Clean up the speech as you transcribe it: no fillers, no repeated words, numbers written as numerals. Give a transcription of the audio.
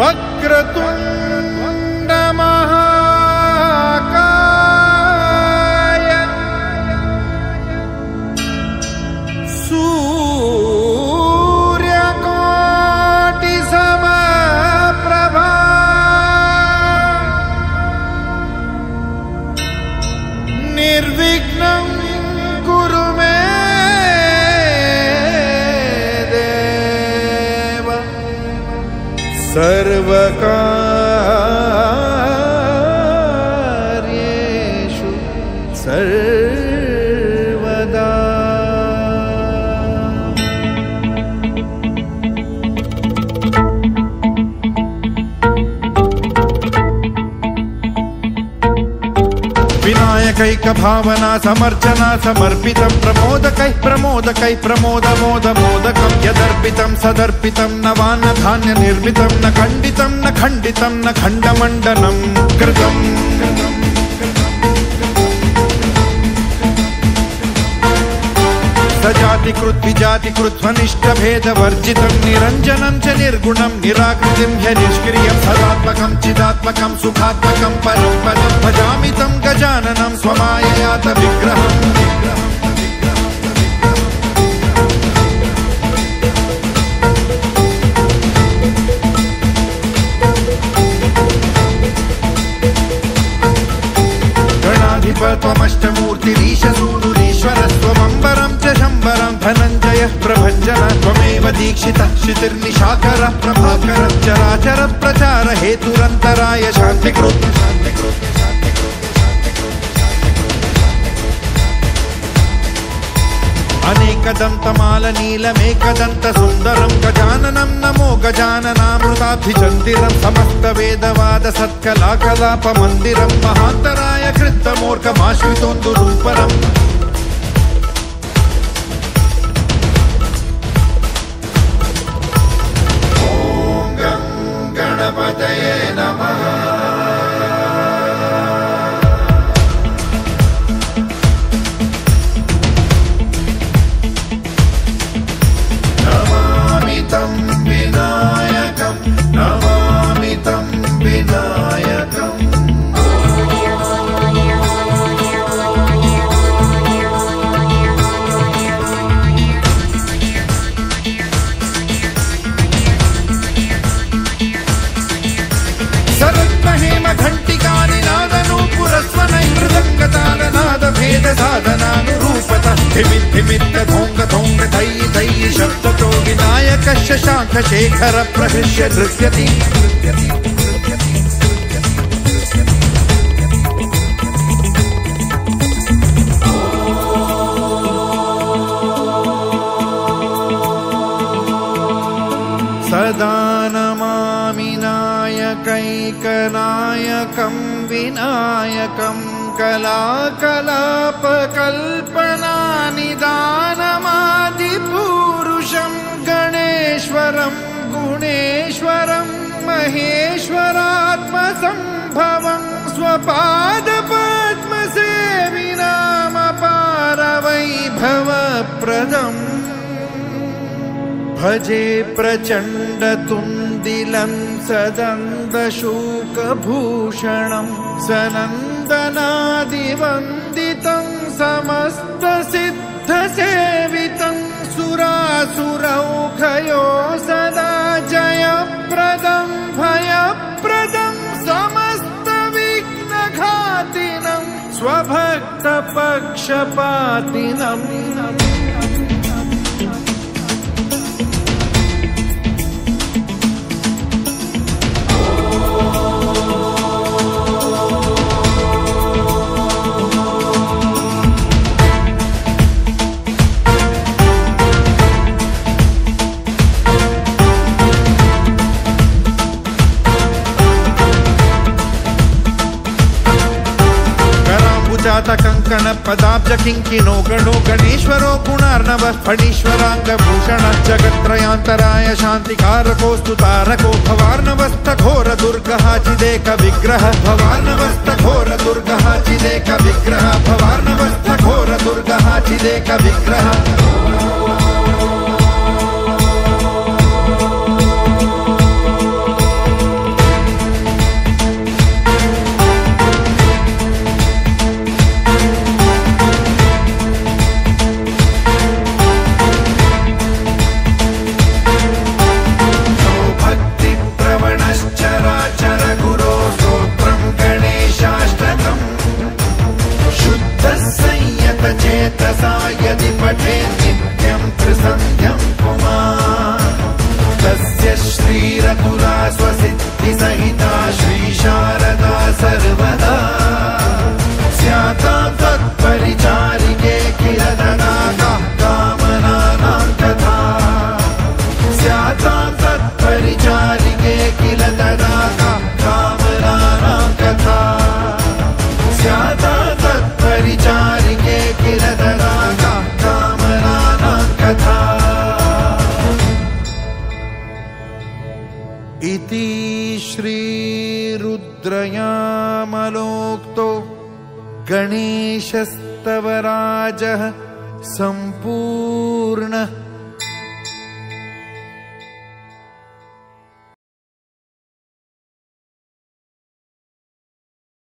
वक्रतुंड महाकाय सूर्यकोटि समप्रभा निर्विघ्नं कुरु मे देव सर्वकार्येषु सर्वदा। विनायकैक भावना समर्चना समर्पितं प्रमोदकै प्रमोदकै प्रमोदमोदमोदकं यदर्पितं सदर्पितं नवान्न धान्य निर्मितं न खण्डितं न खण्डितं न खण्डमण्डनं कृतम्। सजातिकृत विजातिकृत स्वनिष्ठभेदवर्जितं निरञ्जनं च निर्गुणं निराकृतिं ह्यनिष्क्रियं सदात्मकं चिदात्मकं सुखात्मकं परं पदं भजामि तं गजाननं स्वमाययात विग्रहम्। गणाधिपत्वमष्टमूर्तिरीशसूनुरीश्वरस्त्वमम्बरं च शम्बरं धनञ्जयः प्रभञ्जन त्वमेव दीक्षितः क्षितिर्निशाकरः प्रभाकरः चराचर प्रचार हेतुरन्तराय शान्तिकृत्। अनेकदन्तमालनीलमेकदन्तसुन्दरं गजाननं नमो गजाननामृताभिचन्दिरं समस्तवेदवादसत्कलाकलापमन्दिरं महान्तराय कृत्तमूर्खमाश्रितोन्दुरूपरम्। ॐ गं गणपतये नमः। नमामि तं विनायकम्। सरत्महेम घण्टिकानि नादनूपुरस्वनै मृदङ्गतालनादभेदसाधनानुरूपतः धिमिद्धिमिद्दधोङ्गधोङ्ग धैयि धैयि शब्दतो विनायकः शशाङ्खशेखर प्रहृष्य नृत्यति। सदा नमामि नायकैकनायकं विनायकं कलाकलापकल्पनानिदानमादिपुरुषं गणेश्वरं गुणेश्वरं महेश्वरात्मसम्भवं स्वपादपद्मसेविनामपारवैभवप्रदम् भजे प्रचण्डतुन्दिलं सदन्दशूकभूषणं सनन्दनादिवन्दितं समस्तसिद्धसेवितं सुरासुरौखयो सदा जयप्रदं भयप्रदं समस्तविघ्नघातिनं स्वभक्तपक्षपातिनम्। कंकण पदाब्ज किंकिनो गणो गणेश्वरो गुणार्णवः फणीश्वरांगभूषण जगत्त्रयान्तराय शांतिकारको तारको भवार्णवस्थघोर दुर्गः चिदेक विग्रह भवार्णवस्थघोर दुर्गः चिदेक विग्रह भवार्णवस्थघोर दुर्गः चिदेक विग्रह। संयतचेतसा यदि पठेत् नित्यं त्रिसन्ध्यं पुमान् तस्य श्रीरघुरा स्वसिद्धिसहिता श्रीशारदा सर्वदा स्यातां तत्परिचारिके किल तदाका कामनानां कथा स्यातां तत्परिचारिके किल तदाका कामनानां कथा स्यातां तत्परिचारिके किल तदाका कामनानां कथा इति श्रीरुद्रयामलोक्तो गणेशस्तवराजः सम्पूर्णः।